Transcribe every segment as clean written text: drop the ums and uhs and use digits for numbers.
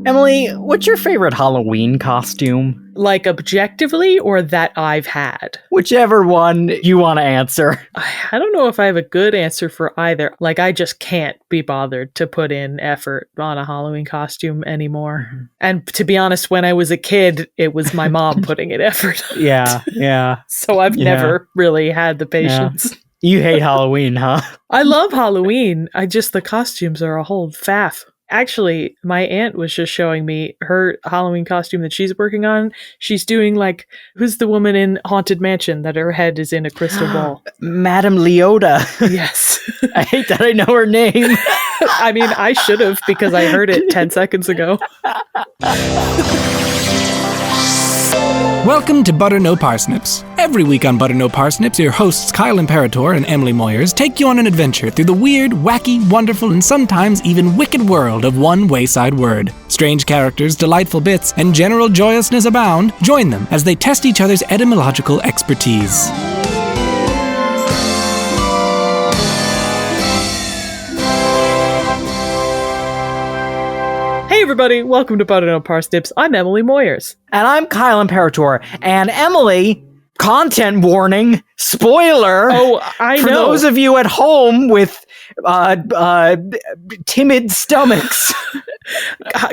Emily, what's your favorite Halloween costume? Like objectively or that I've had? Whichever one you want to answer. I don't know if I have a good answer for either. Like, I just can't be bothered to put in effort on a Halloween costume anymore. Mm-hmm. And to be honest, when I was a kid, it was my mom putting in effort. Yeah. So I've never really had the patience. Yeah. You hate Halloween, huh? I love Halloween. The costumes are a whole faff. Actually, my aunt was just showing me her Halloween costume that she's working on. She's doing like, who's the woman in Haunted Mansion that her head is in a crystal ball? Madame Leota. Yes. I hate that I know her name. I mean, I should have because I heard it 10 seconds ago. Welcome to Butter No Parsnips. Every week on Butter No Parsnips, your hosts Kyle Imperator and Emily Moyers take you on an adventure through the weird, wacky, wonderful, and sometimes even wicked world of one wayside word. Strange characters, delightful bits, and general joyousness abound. Join them as they test each other's etymological expertise. Hey everybody, welcome to Butter No Parsnips. I'm Emily Moyers. And I'm Kyle Imperator. And Emily, content warning, spoiler. Oh, I know. For those of you at home with timid stomachs.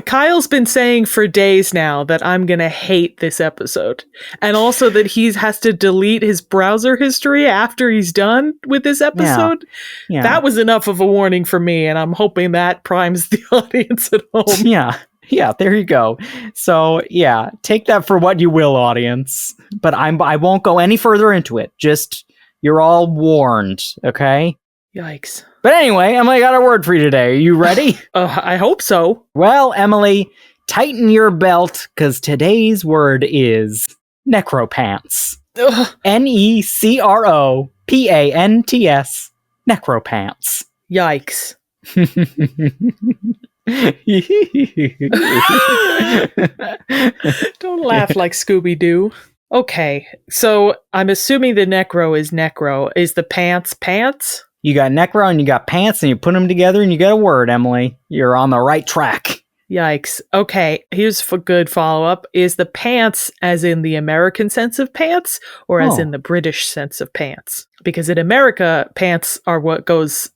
Kyle's been saying for days now that I'm going to hate this episode. And also that he has to delete his browser history after he's done with this episode. Yeah. That was enough of a warning for me, and I'm hoping that primes the audience at home. Yeah, there you go. So, yeah, take that for what you will, audience. But I won't go any further into it. Just, you're all warned, okay? Yikes. But anyway, Emily, I got a word for you today. Are you ready? I hope so. Well, Emily, tighten your belt, because today's word is necropants. Necropants. Necropants. Yikes. Don't laugh like Scooby-Doo. Okay, so I'm assuming the necro is necro. Is the pants? You got necro and you got pants and you put them together and you get a word, Emily. You're on the right track. Yikes. Okay, here's a good follow-up. Is the pants as in the American sense of pants or as in the British sense of pants? Because in America, pants are what goes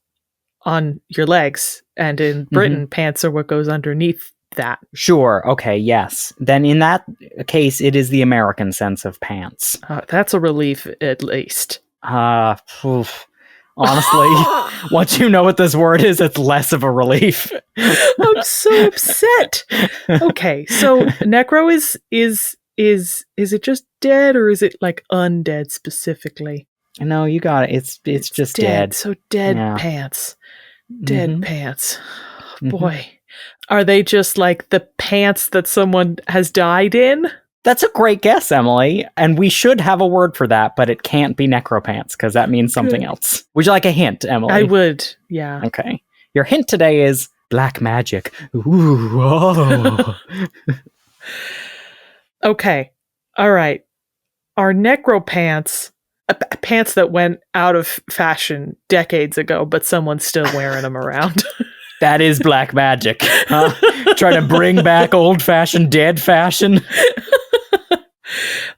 on your legs, and in Britain, pants are what goes underneath that. Sure. Okay. Yes. Then in that case, it is the American sense of pants. That's a relief, at least. Honestly, once you know what this word is, it's less of a relief. I'm so upset. Okay, so necro is it just dead or is it like undead specifically? No, you got it. It's just dead. So dead pants. Dead pants. Boy. Are they just like the pants that someone has died in? That's a great guess, Emily. And we should have a word for that, but it can't be necropants because that means something else. Would you like a hint, Emily? I would, yeah. Okay. Your hint today is black magic. Ooh, whoa. Okay. All right. Are necropants pants that went out of fashion decades ago, but someone's still wearing them around? That is black magic. Huh? Trying to bring back old-fashioned dead fashion.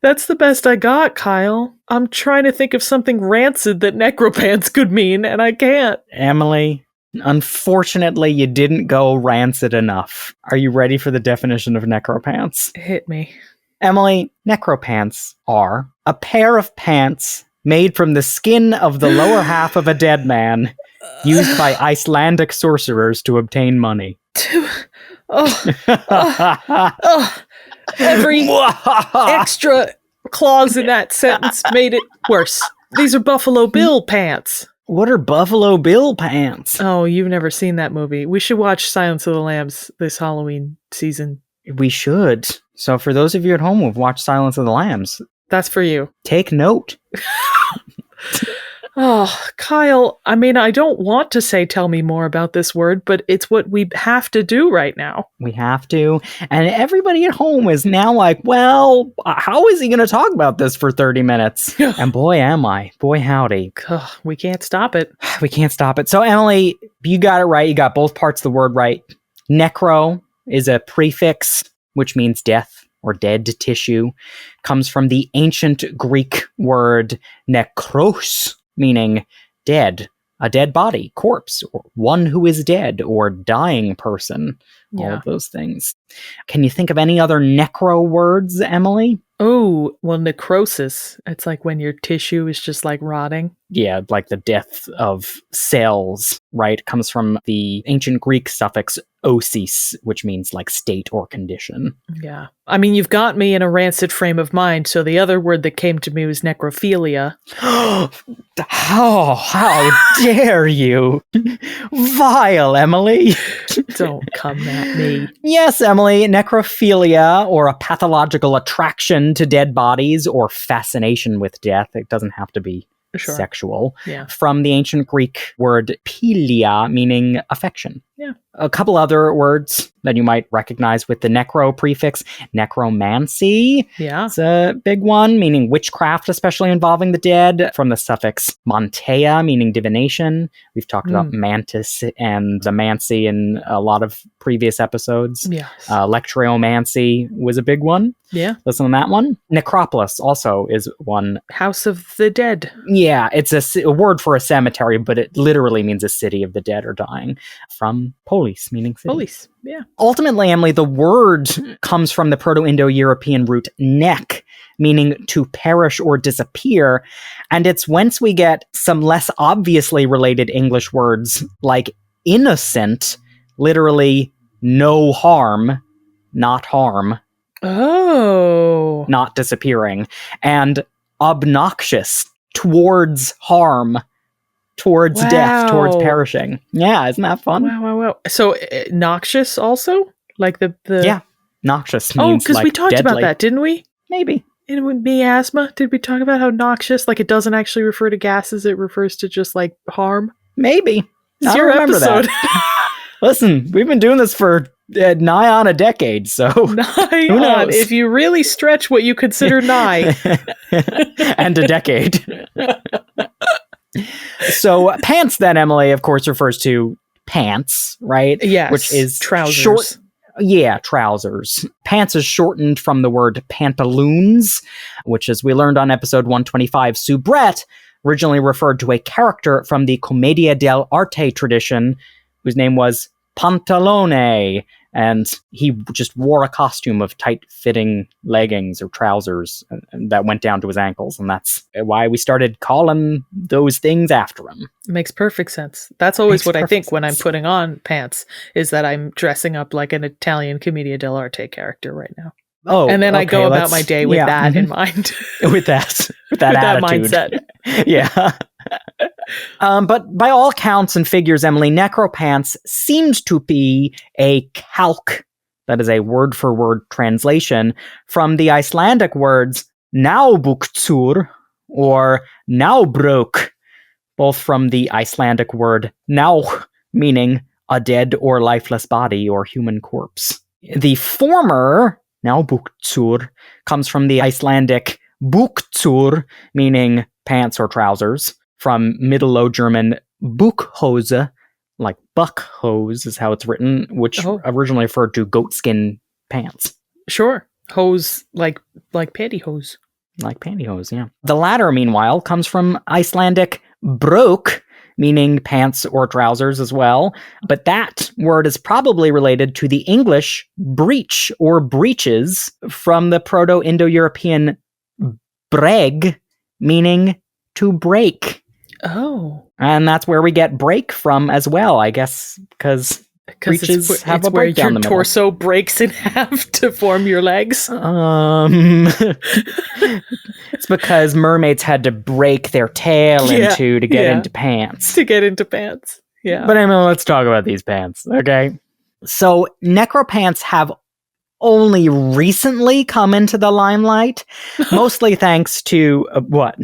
That's the best I got, Kyle. I'm trying to think of something rancid that necropants could mean, and I can't. Emily, unfortunately, you didn't go rancid enough. Are you ready for the definition of necropants? Hit me. Emily, necropants are a pair of pants made from the skin of the lower half of a dead man, used by Icelandic sorcerers to obtain money. Every extra clause in that sentence made it worse. These are Buffalo Bill pants. What are Buffalo Bill pants? Oh, you've never seen that movie. We should watch Silence of the Lambs this Halloween season. We should. So for those of you at home who've watched Silence of the Lambs, that's for you. Take note. Oh, Kyle, I mean, I don't want to say tell me more about this word, but it's what we have to do right now. We have to. And everybody at home is now like, well, how is he going to talk about this for 30 minutes? And boy, am I. Boy, howdy. We can't stop it. We can't stop it. So, Emily, you got it right. You got both parts of the word right. Necro is a prefix, which means death or dead tissue. Comes from the ancient Greek word nekros, meaning dead, a dead body, corpse, or one who is dead or dying person. All of those things. Can you think of any other necro words, Emily? Oh, well, necrosis. It's like when your tissue is just like rotting. Yeah, like the death of cells, right? Comes from the ancient Greek suffix osis, which means like state or condition. Yeah. I mean, you've got me in a rancid frame of mind, so the other word that came to me was necrophilia. How dare you? Vile, Emily. Don't come at me. Yes, Emily, necrophilia, or a pathological attraction to dead bodies or fascination with death. It doesn't have to be sexual. Yeah. From the ancient Greek word philia, meaning affection. Yeah. A couple other words that you might recognize with the necro prefix, necromancy. Yeah. It's a big one, meaning witchcraft, especially involving the dead, from the suffix manteia, meaning divination. We've talked about mantis and the mancy in a lot of previous episodes. Yes. Lectromancy was a big one. Yeah. Listen to that one. Necropolis also is one. House of the Dead. Yeah, it's a word for a cemetery, but it literally means a city of the dead or dying. From polis, meaning city. Polis, yeah. Ultimately, Emily, the word comes from the Proto-Indo-European root nek, meaning to perish or disappear. And it's whence we get some less obviously related English words like innocent, literally no harm, not harm. Oh. Not disappearing. And obnoxious, towards harm, towards death, towards perishing. Yeah, isn't that fun? Wow. So noxious also? Like the Yeah, noxious means because like we talked deadly. about that, didn't we? Maybe. In miasma, did we talk about how noxious, like it doesn't actually refer to gases, it refers to just like harm? Maybe. It's I don't your remember episode. that. Listen, we've been doing this for nigh on a decade, so Nigh who on. knows? If you really stretch what you consider nigh. And a decade. So pants then, Emily, of course, refers to pants, right? Yes. Which is trousers. Short. Yeah, trousers. Pants is shortened from the word pantaloons, which, as we learned on episode 125, soubrette originally referred to a character from the Commedia dell'arte tradition, whose name was Pantalone, and he just wore a costume of tight-fitting leggings or trousers that went down to his ankles, and that's why we started calling those things after him. Makes perfect sense. That's always what I think when I'm putting on pants, is that I'm dressing up like an Italian Commedia dell'arte character right now. Oh, and then I go about my day with that in mind. with that attitude. That mindset. Yeah. But by all counts and figures, Emily, necropants seems to be a calque, that is a word-for-word translation, from the Icelandic words nábuktur or nábrok, both from the Icelandic word náuh, meaning a dead or lifeless body or human corpse. The former, nábuktur, comes from the Icelandic buktur, meaning pants or trousers, from Middle Low German Buchhose, like buck hose is how it's written, which originally referred to goatskin pants. Sure. Hose, like pantyhose. Like pantyhose, yeah. The latter, meanwhile, comes from Icelandic brok, meaning pants or trousers as well. But that word is probably related to the English breech or breeches from the Proto-Indo-European breg, meaning to break. Oh. And that's where we get break from as well, I guess, because breeches have a break down the middle. Your torso breaks in half to form your legs. It's because mermaids had to break their tail to get into pants. To get into pants. Yeah. But anyway, let's talk about these pants, okay? So necropants have only recently come into the limelight, mostly thanks to what?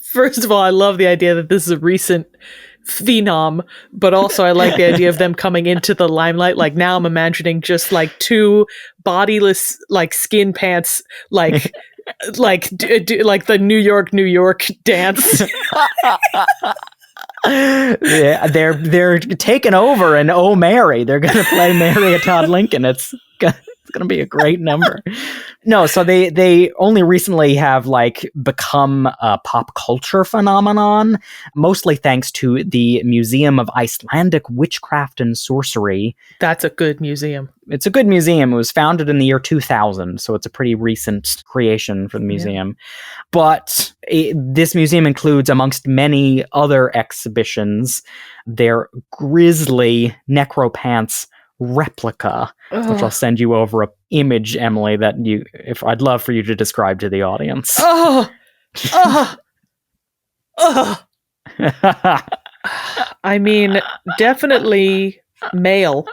First of all, I love the idea that this is a recent phenom, but also I like the idea of them coming into the limelight. Like now I'm imagining just like two bodiless, like skin pants, like like the New York dance. Yeah, they're taking over, and oh Mary, they're gonna play Mary a Todd Lincoln. It's gonna be a great number. No, so they only recently have like become a pop culture phenomenon, mostly thanks to the Museum of Icelandic Witchcraft and Sorcery. That's a good museum. It's a good museum. It was founded in the year 2000, so it's a pretty recent creation for the museum. Yeah. But this museum includes, amongst many other exhibitions, their grisly Necropants replica, which I'll send you over an image, Emily, that I'd love for you to describe to the audience. I mean, definitely male.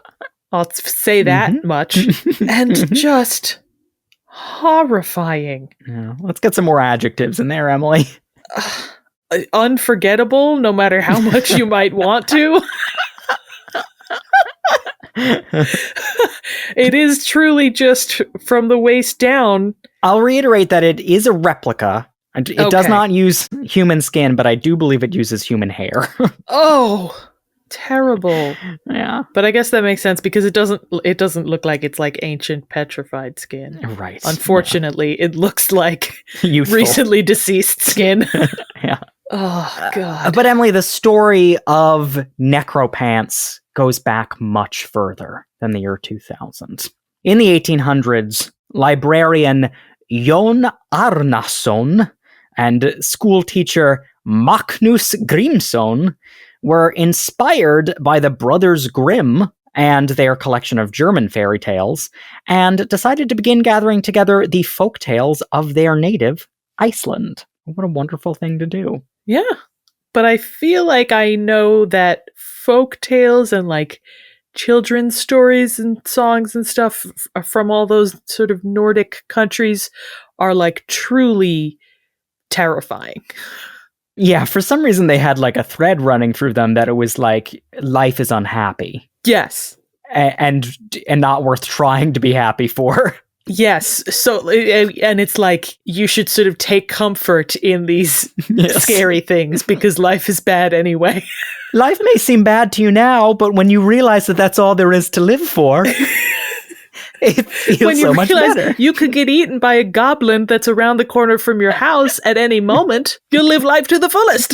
I'll say that much. And just horrifying. Yeah, let's get some more adjectives in there, Emily. Unforgettable, no matter how much you might want to. It is truly just from the waist down. I'll reiterate that it is a replica. It does not use human skin, but I do believe it uses human hair. Oh, terrible. Yeah. But I guess that makes sense because it doesn't look like it's like ancient petrified skin. Right. Unfortunately, it looks like youthful, recently deceased skin. Yeah. Oh, God. But Emily, the story of Necropants goes back much further than the year 2000. In the 1800s, librarian Jon Arnason and school teacher Magnus Grimson were inspired by the Brothers Grimm and their collection of German fairy tales, and decided to begin gathering together the folk tales of their native Iceland. What a wonderful thing to do. Yeah. But I feel like I know that folk tales and like children's stories and songs and stuff from all those sort of Nordic countries are like truly terrifying. Yeah, for some reason they had like a thread running through them that it was like life is unhappy. Yes. And not worth trying to be happy for. Yes. So, and it's like you should sort of take comfort in these scary things because life is bad anyway. Life may seem bad to you now, but when you realize that that's all there is to live for, it feels so much better. You could get eaten by a goblin that's around the corner from your house at any moment. You'll live life to the fullest.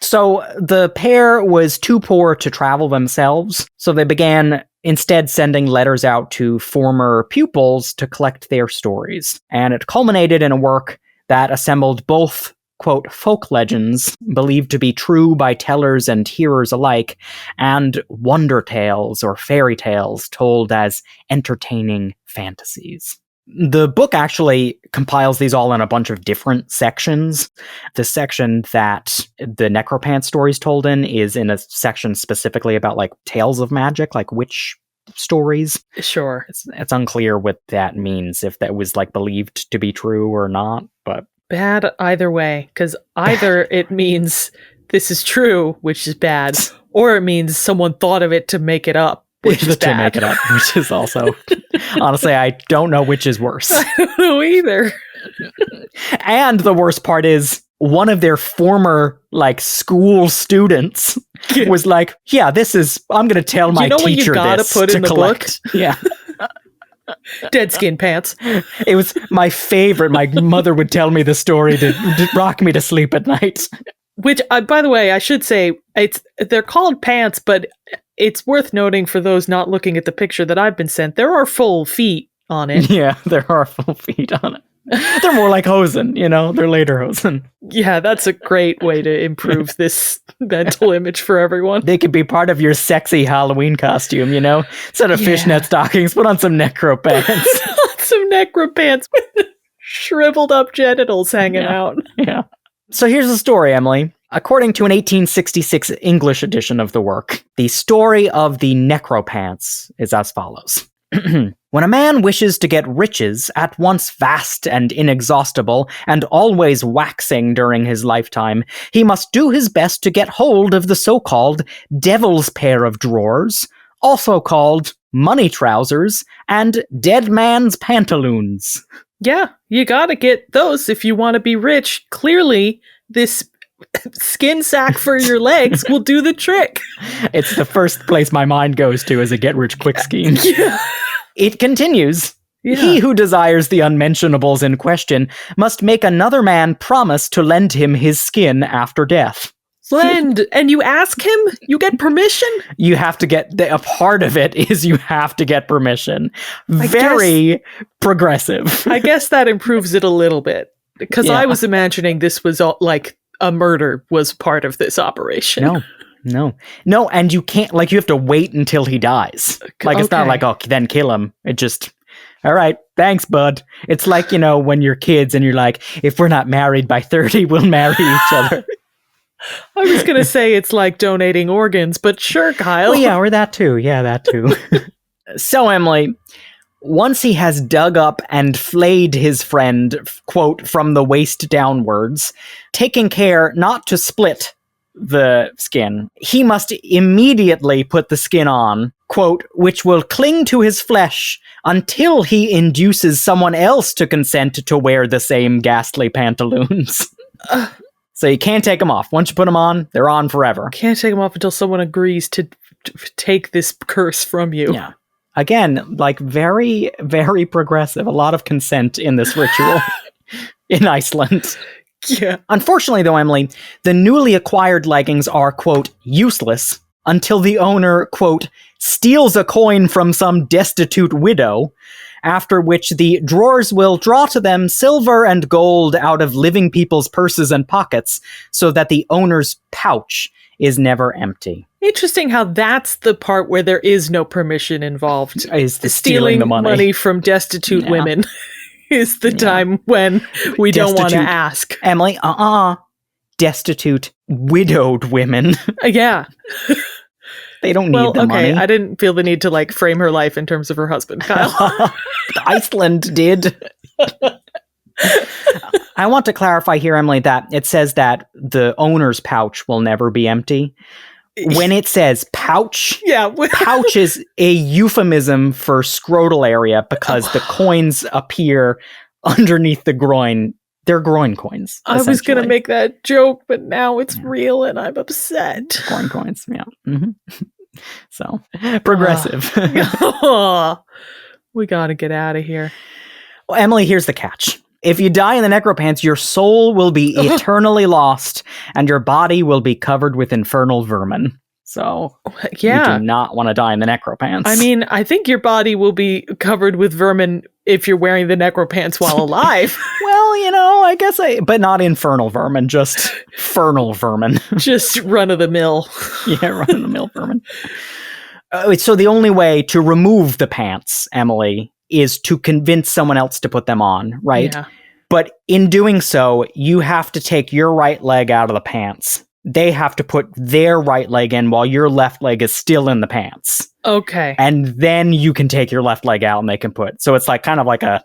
So the pair was too poor to travel themselves, so they began instead sending letters out to former pupils to collect their stories. And it culminated in a work that assembled both, quote, folk legends believed to be true by tellers and hearers alike, and wonder tales or fairy tales told as entertaining fantasies. The book actually compiles these all in a bunch of different sections. The section that the Necropants stories told in is in a section specifically about like tales of magic, like witch stories. Sure. It's unclear what that means, if that was like believed to be true or not, but bad either way, because either it means this is true, which is bad, or it means someone thought of it to make it up, which is bad. To make it up, which is also... Honestly, I don't know which is worse. I don't know either. And the worst part is, one of their former, like, school students was like, yeah, I'm going to tell my teacher this. You know what you gotta put in the book? Yeah. Dead skin pants. It was my favorite. My mother would tell me the story to rock me to sleep at night. Which, by the way, I should say, they're called pants, but it's worth noting for those not looking at the picture that I've been sent, there are full feet on it. Yeah, there are full feet on it. They're more like hosen, they're later hosen. Yeah, that's a great way to improve this mental image for everyone. They could be part of your sexy Halloween costume, Instead of fishnet stockings, put on some Necropants. Some Necropants with shriveled up genitals hanging out. Yeah. So here's the story, Emily. According to an 1866 English edition of the work, the story of the Necropants is as follows. When a man wishes to get riches, at once vast and inexhaustible, and always waxing during his lifetime, he must do his best to get hold of the so-called devil's pair of drawers, also called money trousers and dead man's pantaloons. Yeah, you gotta get those if you want to be rich. Clearly, this skin sack for your legs will do the trick. It's the first place my mind goes to as a get-rich-quick scheme. Yeah. It continues. Yeah. He who desires the unmentionables in question must make another man promise to lend him his skin after death. Lend, and you ask him? You get permission? You have to get, a part of it is you have to get permission. Very progressive. I guess that improves it a little bit. Because Yeah. I was imagining this was all, like a murder was part of this operation. No, and you can't, like, you have to wait until he dies. Like, it's not Okay. like, oh, then kill him. It just, all right, thanks, bud. It's like, when you're kids and you're like, if we're not married by 30, we'll marry each other. I was going to say it's like donating organs, but sure, Kyle. Well, yeah, or that too. Yeah, that too. So, Emily, once he has dug up and flayed his friend, quote, from the waist downwards, taking care not to split the skin, he must immediately put the skin on, quote, which will cling to his flesh until he induces someone else to consent to wear the same ghastly pantaloons. So you can't take them off. Once you put them on, they're on forever. Can't take them off until someone agrees to take this curse from you. Yeah. Again, like very, very progressive. A lot of consent in this ritual in Iceland. Yeah. Unfortunately, though, Emily, the newly acquired leggings are, quote, useless until the owner, quote, steals a coin from some destitute widow, after which the drawers will draw to them silver and gold out of living people's purses and pockets, so that the owner's pouch is never empty. Interesting how that's the part where there is no permission involved. Is the stealing the money. from destitute Yeah. women is the time when we don't want to Destitute. ask. Emily, destitute, widowed women. Yeah. They don't need Well, the okay. money. I didn't feel the need to like frame her life in terms of her husband, Kyle. Iceland did. I want to clarify here, Emily, that it says that the owner's pouch will never be empty. When it says pouch, Yeah. pouch is a euphemism for scrotal area because the coins appear underneath the groin. They're groin coins. I was going to essentially. make that joke, but now it's real and I'm upset. Groin coins, yeah. So, progressive. We got to get out of here. Well, Emily, here's the catch. If you die in the Necropants, your soul will be eternally lost, and your body will be covered with infernal vermin. So, you do not want to die in the Necropants. I mean, I think your body will be covered with vermin if you're wearing the Necropants while alive. well, I guess but not infernal vermin, just fernal vermin. Just run of the mill. Yeah, run-of-the-mill vermin. So the only way to remove the pants, Emily, is to convince someone else to put them on, right? Yeah. But in doing so, you have to take your right leg out of the pants. They have to put their right leg in while your left leg is still in the pants. Okay. And then you can take your left leg out and they can put. So it's like kind of like a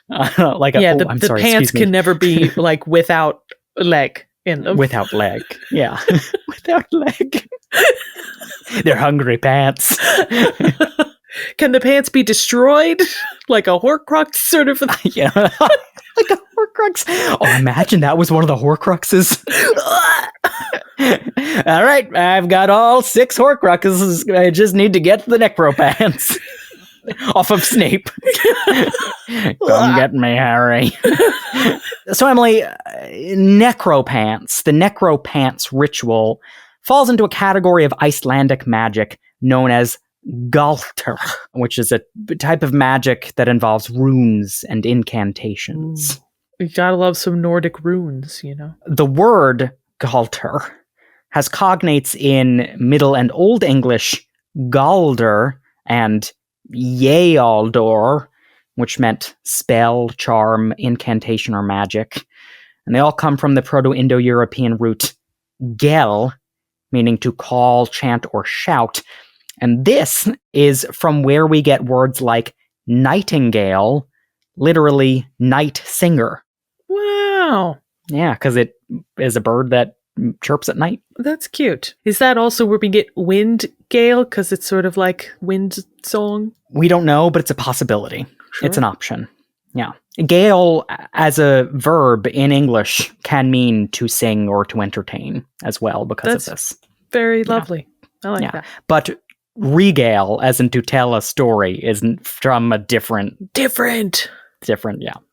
the pants can never be like without leg in them. Without leg. Yeah. Without leg. They're hungry pants. Can the pants be destroyed? Like a Horcrux sort of? Yeah. Like a Horcrux. Oh, imagine that was one of the Horcruxes. All right, I've got all 6 Horcruxes. I just need to get the Necropants off of Snape. Come get me, Harry. So, Emily, Necropants, the Necropants ritual, falls into a category of Icelandic magic known as Galter, which is a type of magic that involves runes and incantations. You gotta love some Nordic runes, The word Galter has cognates in Middle and Old English Galder and Yealdor, which meant spell, charm, incantation, or magic. And they all come from the Proto-Indo-European root gel, meaning to call, chant, or shout. And this is from where we get words like nightingale, literally night singer. Wow. Yeah, because it is a bird that chirps at night. That's cute. Is that also where we get wind gale? Because it's sort of like wind song? We don't know, but it's a possibility. Sure. It's an option. Yeah. Gale, as a verb in English, can mean to sing or to entertain as well because of this. Very lovely. I like that. But regale, as in to tell a story, isn't from a different, etymology.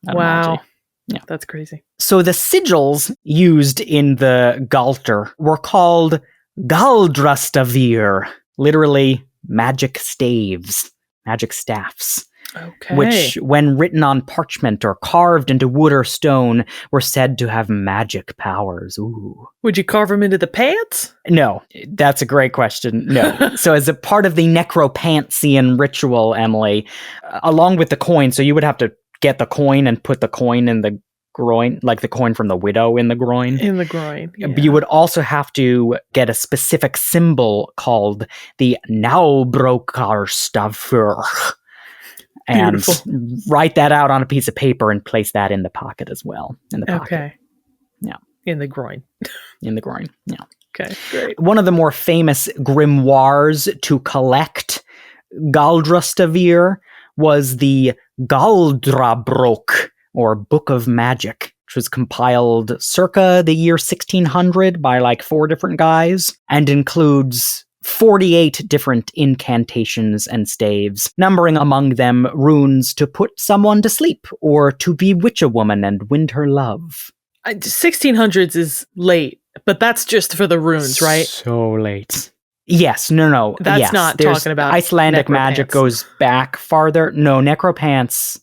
Wow. Yeah, that's crazy. So the sigils used in the Galter were called galdrastavir, literally magic staves, magic staffs. Okay. Which, when written on parchment or carved into wood or stone, were said to have magic powers. Ooh. Would you carve them into the pants? No, that's a great question. No. So as a part of the necropantsian ritual, Emily, along with the coin, so you would have to get the coin and put the coin in the groin, like the coin from the widow in the groin. In the groin. Yeah. But you would also have to get a specific symbol called the Naubrokarstavur. And write that out on a piece of paper and place that in the pocket as well. In the pocket. Okay. Yeah. In the groin. In the groin. Yeah. Okay, great. One of the more famous grimoires to collect Galdrastavir was the Galdrabrok, or Book of Magic, which was compiled circa the year 1600 by like 4 different guys, and includes 48 different incantations and staves, numbering among them runes to put someone to sleep or to bewitch a woman and win her love. 1600s is late, but that's just for the runes, right? So late. Yes, no. That's not talking about Icelandic magic goes back farther. No, necropants,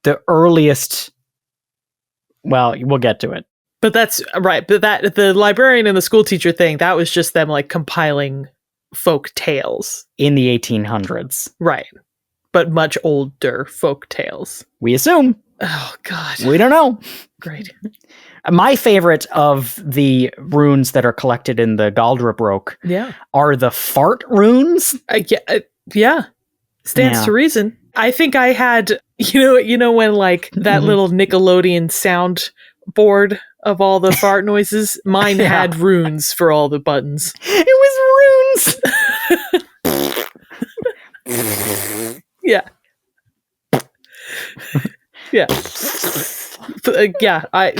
the earliest, well, we'll get to it. But that's right. But that the librarian and the school teacher thing, that was just them like compiling folk tales in the 1800s. Right. But much older folk tales. We assume. Oh, God. We don't know. Great. My favorite of the runes that are collected in the Galdrabrok are the fart runes. Yeah. Stands to reason. I think I had, you know when like that little Nickelodeon sound board of all the fart noises, mine had runes for all the buttons. It was runes. Yeah.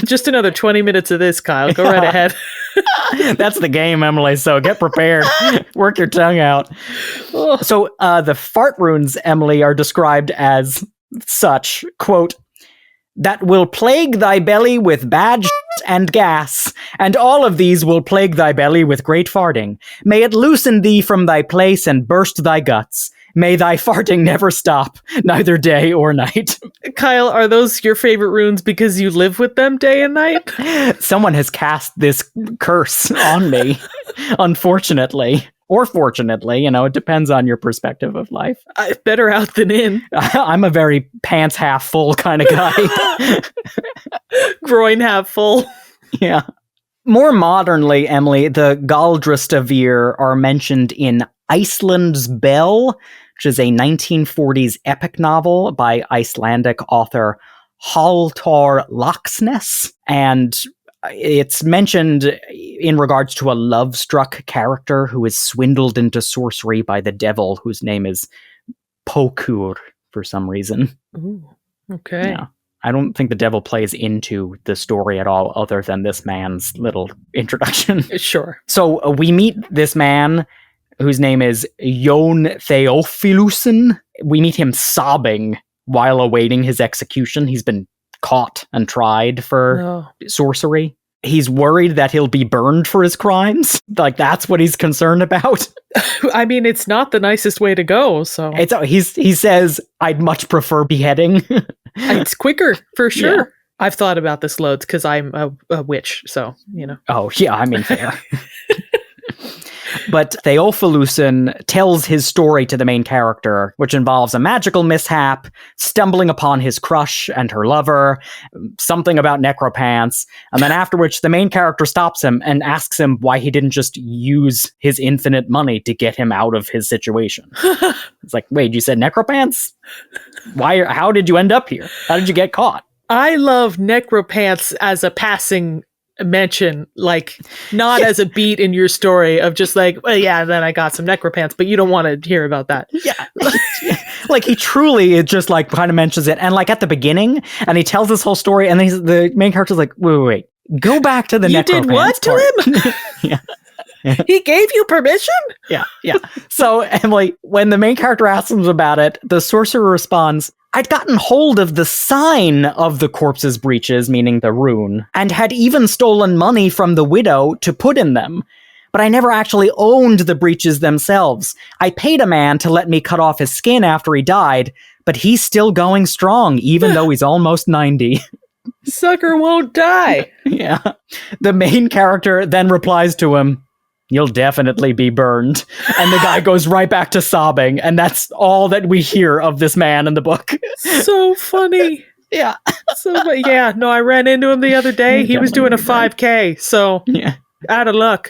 Just another 20 minutes of this, Kyle. Go right ahead. That's the game, Emily, so get prepared. Work your tongue out. So the fart runes, Emily, are described as such, quote, that will plague thy belly with bad and gas, and all of these will plague thy belly with great farting. May it loosen thee from thy place and burst thy guts. May thy farting never stop, neither day or night. Kyle, are those your favorite runes because you live with them day and night? Someone has cast this curse on me, unfortunately. Or fortunately, it depends on your perspective of life. Better out than in. I'm a very pants half full kind of guy. Groin half full. Yeah. More modernly, Emily, the Galdrastavir are mentioned in Iceland's Bell, which is a 1940s epic novel by Icelandic author Halldór Laxness. And it's mentioned in regards to a love-struck character who is swindled into sorcery by the devil, whose name is Pokur for some reason. Ooh, okay. Yeah. I don't think the devil plays into the story at all, other than this man's little introduction. Sure. So we meet this man whose name is Jón Theophilusson. We meet him sobbing while awaiting his execution. He's been caught and tried for sorcery. He's worried that he'll be burned for his crimes. Like, that's what he's concerned about. I mean, it's not the nicest way to go, so... He says, I'd much prefer beheading. It's quicker, for sure. Yeah. I've thought about this loads, because I'm a witch, so, Oh, yeah, I mean, fair. But Theophilusson tells his story to the main character, which involves a magical mishap, stumbling upon his crush and her lover, something about necropants, and then after which the main character stops him and asks him why he didn't just use his infinite money to get him out of his situation. It's like, wait, you said necropants? How did you end up here? How did you get caught? I love necropants as a passing mention, like not as a beat in your story of just like, well, yeah, then I got some necropants, but you don't want to hear about that. Yeah. Like, he truly is just like kind of mentions it. And like at the beginning, and he tells this whole story, and the main character's like, wait. Go back to the You Necropants did what to him? Yeah. He gave you permission? Yeah. So, Emily, when the main character asks him about it, the sorcerer responds, I'd gotten hold of the sign of the corpse's breeches, meaning the rune, and had even stolen money from the widow to put in them. But I never actually owned the breeches themselves. I paid a man to let me cut off his skin after he died, but he's still going strong, even though he's almost 90. Sucker won't die. Yeah. The main character then replies to him, you'll definitely be burned. And the guy goes right back to sobbing. And that's all that we hear of this man in the book. So funny. Yeah. I ran into him the other day. He was doing a 5K. So out of luck.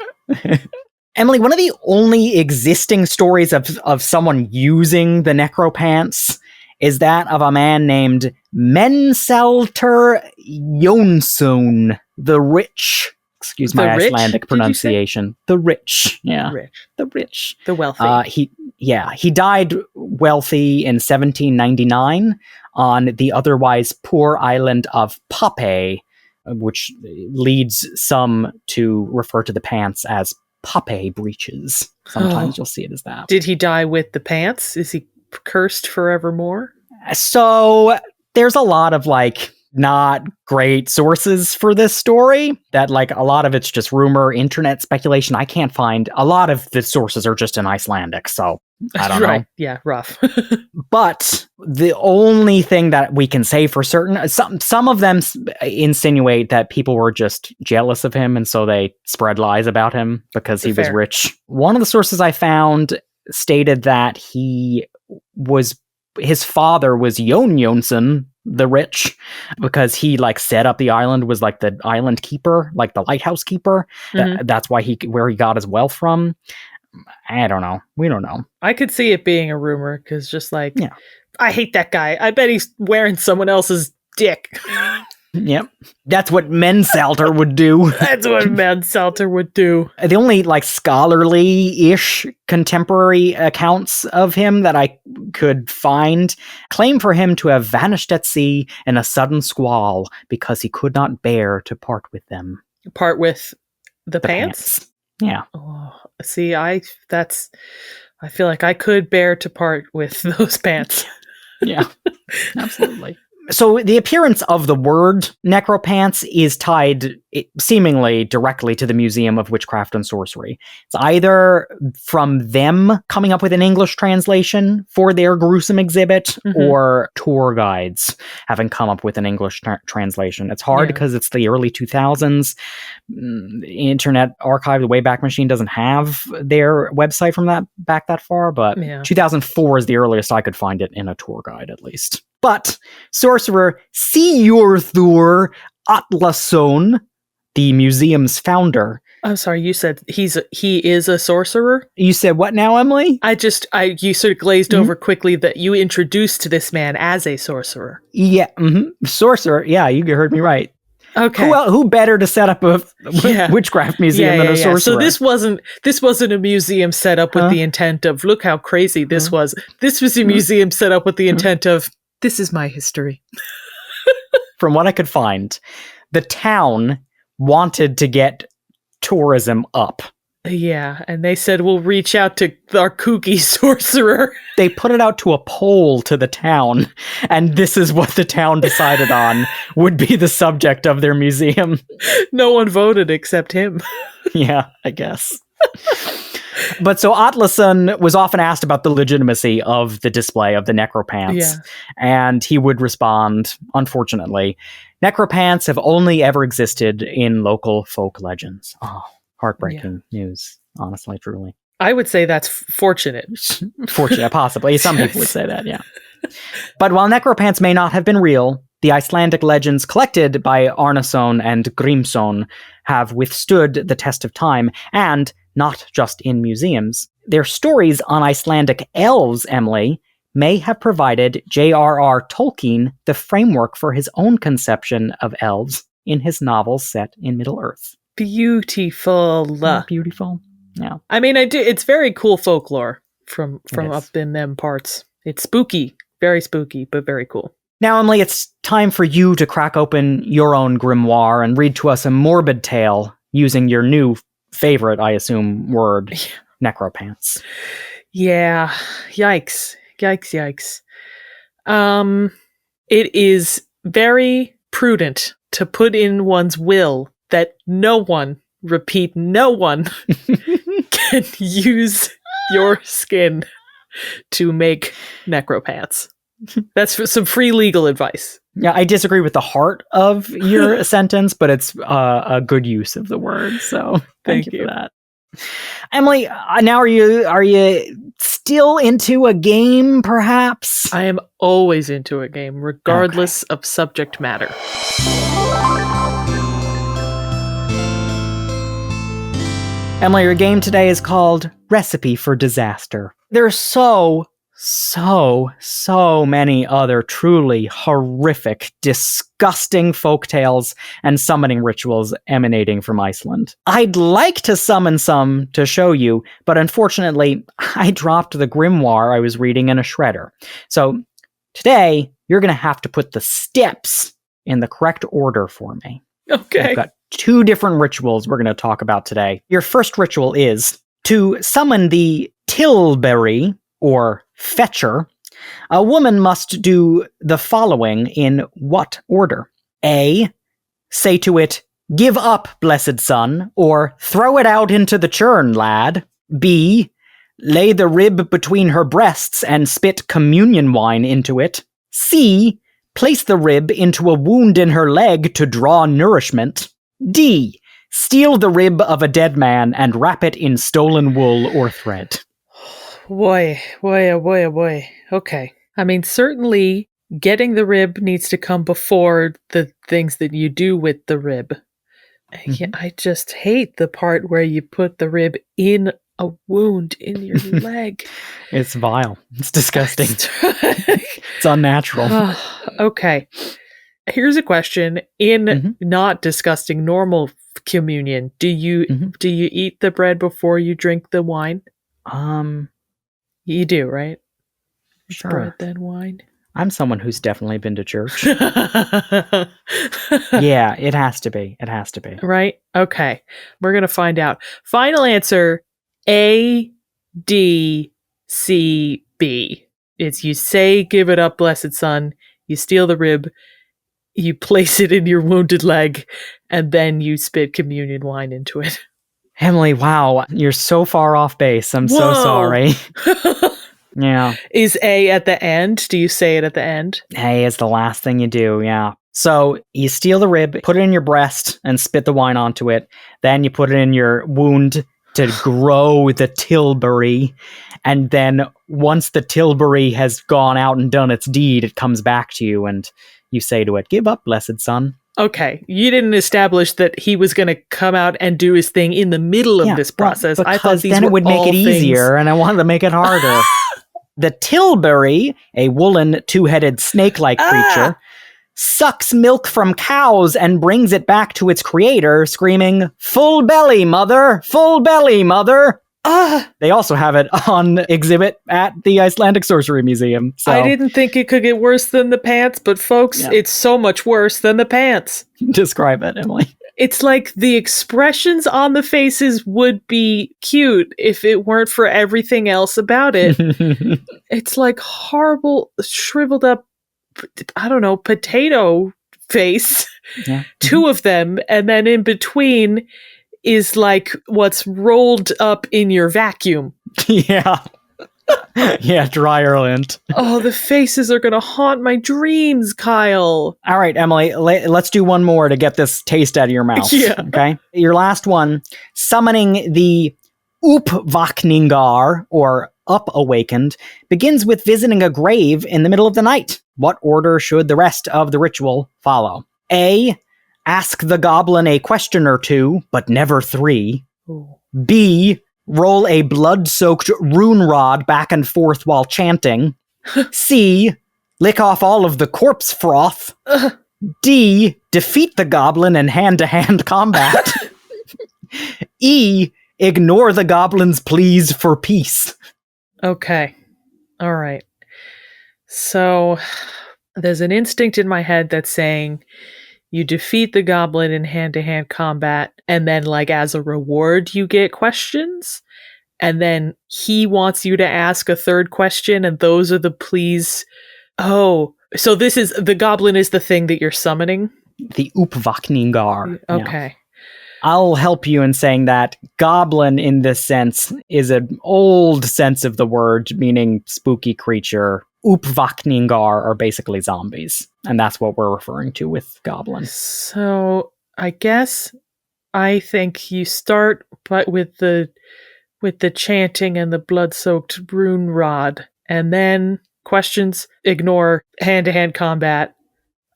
Emily, one of the only existing stories of someone using the necropants is that of a man named Mensalter Jonsson, the Rich. Excuse my Icelandic pronunciation. The Rich. Yeah. The Rich. The wealthy. He died wealthy in 1799 on the otherwise poor island of Pape, which leads some to refer to the pants as Pape breeches. Sometimes you'll see it as that. Did he die with the pants? Is he cursed forevermore? So there's a lot of like not great sources for this story, that like a lot of it's just rumor, internet speculation. I can't find a lot of the sources are just in Icelandic, so I don't know. Yeah, rough. But the only thing that we can say for certain, some of them insinuate that people were just jealous of him, and so they spread lies about him because he was rich. One of the sources I found stated that his father was Jon Jonsson, the Rich, because he like set up the island, was like the island keeper, like the lighthouse keeper. That's why where he got his wealth from. I don't know. We don't know. I could see it being a rumor because just like, I hate that guy. I bet he's wearing someone else's dick. Yep. That's what Mensalter would do. That's what Mensalter would do. The only like scholarly-ish contemporary accounts of him that I could find claim for him to have vanished at sea in a sudden squall because he could not bear to part with them. Part with the pants? Yeah. Oh, see, I feel like I could bear to part with those pants. Yeah, absolutely. So the appearance of the word necropants is tied seemingly directly to the Museum of Witchcraft and Sorcery. It's either from them coming up with an English translation for their gruesome exhibit, or tour guides having come up with an English translation. It's hard because it's the early 2000s. Internet Archive, the Wayback Machine, doesn't have their website from that far, but 2004 is the earliest I could find it in a tour guide, at least. But sorcerer Sigurður Atlason, the museum's founder. I'm sorry, you said he is a sorcerer? You said what now, Emily? You sort of glazed over quickly that you introduced this man as a sorcerer. Yeah, sorcerer. Yeah, you heard me right. Okay. Who better to set up a witchcraft museum than a sorcerer? So this wasn't a museum set up with the intent of, look how crazy this was. This was a museum set up with the intent of, this is my history. From what I could find, the town wanted to get tourism up. Yeah, and they said, we'll reach out to our kooky sorcerer. They put it out to a poll to the town, and this is what the town decided on would be the subject of their museum. No one voted except him. Yeah, I guess. But so Atlason was often asked about the legitimacy of the display of the necropants, and he would respond, unfortunately, necropants have only ever existed in local folk legends. Oh, heartbreaking news, honestly, truly. I would say that's fortunate. Fortunate, possibly. Some people would say that, yeah. But while necropants may not have been real, the Icelandic legends collected by Arnason and Grímsson have withstood the test of time, and not just in museums. Their stories on Icelandic elves, Emily, may have provided J.R.R. Tolkien the framework for his own conception of elves in his novels set in Middle-earth. Beautiful. Beautiful. Yeah. I mean, it's very cool folklore from up in them parts. It's spooky. Very spooky, but very cool. Now, Emily, it's time for you to crack open your own grimoire and read to us a morbid tale using your new favorite, I assume, word, necropants. Yeah. Yikes. Yikes. It is very prudent to put in one's will that no one, repeat, no one can use your skin to make necropants. That's some free legal advice. Yeah, I disagree with the heart of your sentence, but it's a good use of the word. So thank you for that, Emily. Now, are you still into a game? Perhaps I am always into a game, regardless of subject matter. Emily, your game today is called Recipe for Disaster. There's so many other truly horrific, disgusting folktales and summoning rituals emanating from Iceland. I'd like to summon some to show you, but unfortunately, I dropped the grimoire I was reading in a shredder. So today, you're going to have to put the steps in the correct order for me. Okay. I've got 2 different rituals we're going to talk about today. Your first ritual is to summon the Tilbury, or fetcher. A woman must do the following in what order? A. Say to it, "Give up, blessed son," or "Throw it out into the churn, lad." B. Lay the rib between her breasts and spit communion wine into it. C. Place the rib into a wound in her leg to draw nourishment. D. Steal the rib of a dead man and wrap it in stolen wool or thread. Boy. Okay. I mean, certainly getting the rib needs to come before the things that you do with the rib. Mm-hmm. I just hate the part where you put the rib in a wound in your leg. It's vile. It's disgusting. It's unnatural. Okay. Here's a question. In not disgusting normal communion, do you eat the bread before you drink the wine? You do, right? Sure. Bread, then wine. I'm someone who's definitely been to church. Yeah, it has to be. It has to be. Right? Okay. We're going to find out. Final answer, A, D, C, B. It's you say, "Give it up, blessed son." You steal the rib. You place it in your wounded leg. And then you spit communion wine into it. Emily, wow, you're so far off base. I'm so sorry. Yeah. Is A at the end? Do you say it at the end? A is the last thing you do, yeah. So you steal the rib, put it in your breast, and spit the wine onto it. Then you put it in your wound to grow the Tilbury. And then once the Tilbury has gone out and done its deed, it comes back to you and you say to it, "Give up, blessed son." Okay, you didn't establish that he was going to come out and do his thing in the middle of this process. Well, I thought these then were it would make it easier, and I wanted to make it harder. The Tilbury, a woolen, 2-headed snake-like creature, sucks milk from cows and brings it back to its creator, screaming, "Full belly, mother! Full belly, mother!" They also have it on exhibit at the Icelandic Sorcery Museum. So. I didn't think it could get worse than the pants, but folks, It's so much worse than the pants. Describe it, Emily. It's like the expressions on the faces would be cute if it weren't for everything else about it. It's like horrible, shriveled up, I don't know, potato face. Yeah. 2 of them, and then in between is like what's rolled up in your vacuum. Yeah. Yeah, dry lint. Oh, the faces are going to haunt my dreams, Kyle. All right, Emily, let's do one more to get this taste out of your mouth. Yeah. Okay? Your last one, summoning the Uppvakningar, or Up Awakened, begins with visiting a grave in the middle of the night. What order should the rest of the ritual follow? A. Ask the goblin a question or 2, but never 3. Ooh. B. Roll a blood-soaked rune rod back and forth while chanting. C. Lick off all of the corpse froth. D. Defeat the goblin in hand-to-hand combat. E. Ignore the goblin's pleas for peace. Okay. All right. So there's an instinct in my head that's saying you defeat the goblin in hand-to-hand combat, and then, like, as a reward, you get questions. And then he wants you to ask a third question, and those are the please. Oh, so this is the goblin is the thing that you're summoning? The uppvakningar. Okay. Yeah. I'll help you in saying that goblin in this sense is an old sense of the word, meaning spooky creature. Uppvakningar are basically zombies, and that's what we're referring to with goblin. So I guess I think you start but with the chanting and the blood-soaked rune rod, and then questions, ignore hand-to-hand combat.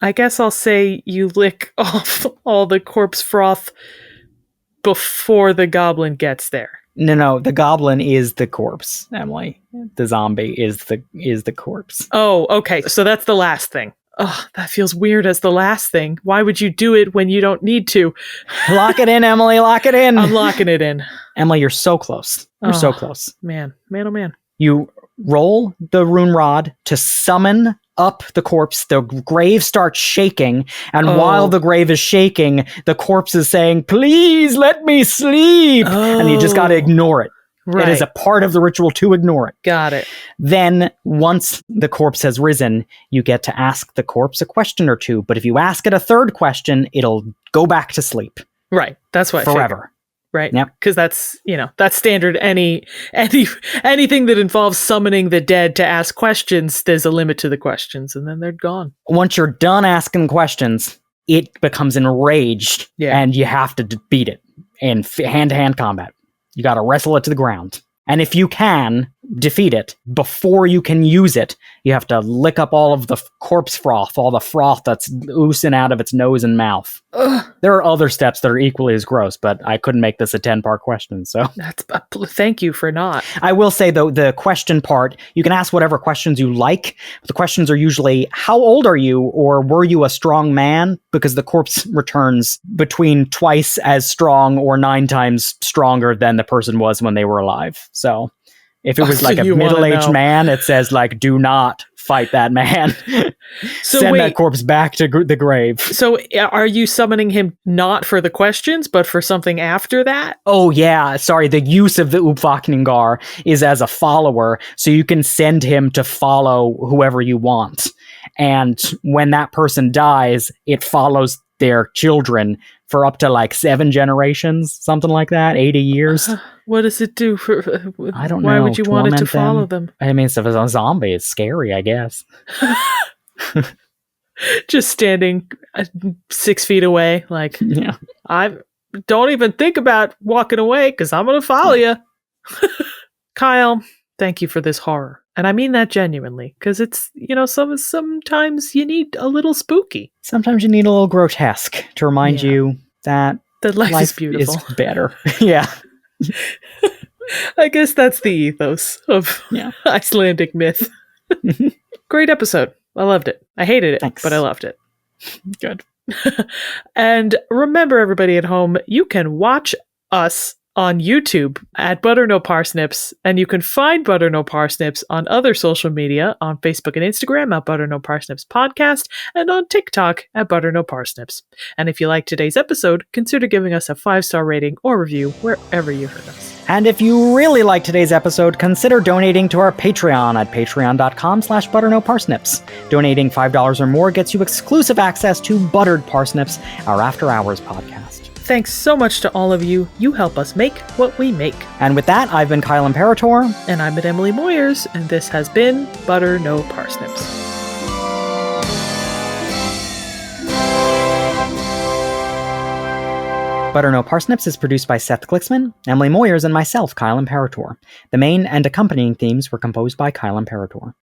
I guess I'll say you lick off all the corpse froth before the goblin gets there. No, the goblin is the corpse, Emily. The zombie is the corpse. Oh, okay. So that's the last thing. Oh, that feels weird as the last thing. Why would you do it when you don't need to? Lock it in, Emily. Lock it in. I'm locking it in. Emily, you're so close. You're so close. Man, oh man. You roll the rune rod to summon up the corpse. The grave starts shaking, and while the grave is shaking, the corpse is saying, "Please let me sleep." And you just got to ignore it. Right. It is a part of the ritual to ignore it. Got it. Then, once the corpse has risen, you get to ask the corpse a question or two. But if you ask it a third question, it'll go back to sleep. Right. That's what forever. Right. Yep. Because that's standard. Anything that involves summoning the dead to ask questions, there's a limit to the questions, and then they're gone. Once you're done asking questions, it becomes enraged, and you have to beat it in hand-to-hand combat. You got to wrestle it to the ground. And if you can defeat it before you can use it, you have to lick up all of the corpse froth, all the froth that's oozing out of its nose and mouth. Ugh. There are other steps that are equally as gross, but I couldn't make this a 10-part question, so... Thank you for not. I will say, though, the question part, you can ask whatever questions you like. The questions are usually, how old are you, or were you a strong man? Because the corpse returns between twice as strong or 9 times stronger than the person was when they were alive. So if it was like a middle-aged man, it says, like, do not fight that man. So send that corpse back to the grave. So are you summoning him not for the questions, but for something after that? Oh, yeah. Sorry. The use of the uppvakningar is as a follower, so you can send him to follow whoever you want. And when that person dies, it follows their children for up to like 7 generations, something like that, 80 years. What does it do? I don't know. Why would you want it to follow them? I mean, if it's a zombie, it's scary, I guess. Just standing 6 feet away, like, yeah. I don't even think about walking away because I'm going to follow you. Kyle, thank you for this horror. And I mean that genuinely, because it's, sometimes you need a little spooky. Sometimes you need a little grotesque to remind you that life is beautiful. Is better. Yeah. I guess that's the ethos of Icelandic myth. Great episode. I loved it. I hated it, but I loved it. Good. And remember, everybody at home, you can watch us on YouTube at Butter No Parsnips, and you can find Butter No Parsnips on other social media, on Facebook and Instagram at Butter No Parsnips Podcast, and on TikTok at Butter No Parsnips. And if you like today's episode, consider giving us a 5-star rating or review wherever you heard us. And if you really like today's episode, consider donating to our Patreon at patreon.com/butternoparsnips. Donating $5 or more gets you exclusive access to Buttered Parsnips, our After Hours podcast. Thanks so much to all of you. You help us make what we make. And with that, I've been Kyle Imperator. And I'm at Emily Moyers, and this has been Butter No Parsnips. Butter No Parsnips is produced by Seth Glicksman, Emily Moyers, and myself, Kyle Imperator. The main and accompanying themes were composed by Kyle Imperator.